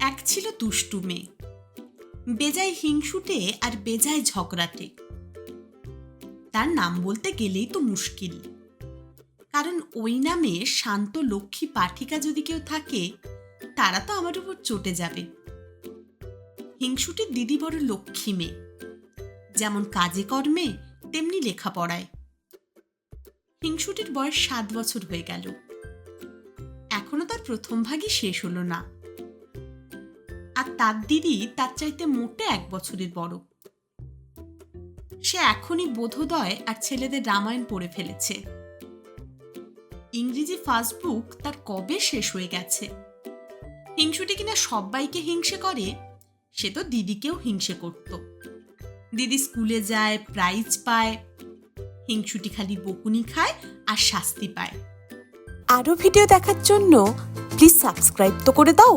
এক ছিল দুষ্টু মেয়ে, বেজায় হিংসুটে আর বেজায় ঝগড়াটে। তার নাম বলতে গেলেই তো মুশকিল, কারণ ওই নামে শান্ত লক্ষ্মী পাঠিকা যদি কেউ থাকে তারা তো আমার উপর চটে যাবে। হিংসুটির দিদি বড় লক্ষ্মী মেয়ে, যেমন কাজে কর্মে তেমনি লেখাপড়ায়। হিংসুটির বয়স 7 বছর হয়ে গেল, এখনো তার প্রথম ভাগই শেষ হলো না। আর তার দিদি তার চাইতে মোটে 1 বছরের বড়। সে এখনই বোধোদয় আর ছেলেদের রামায়ণ পড়ে ফেলেছে। ইংরেজি ফার্স্ট বুক তার কবে শেষ হয়ে গেছে। হিংসুটি কিনা সবাইকে হিংসে করে, সে তো দিদিকেও হিংসে করত। দিদি স্কুলে যায়, প্রাইজ পায়, হিংসুটি খালি বকুনি খায় আর শাস্তি পায়। আরো ভিডিও দেখার জন্য প্লিজ সাবস্ক্রাইব তো করে দাও।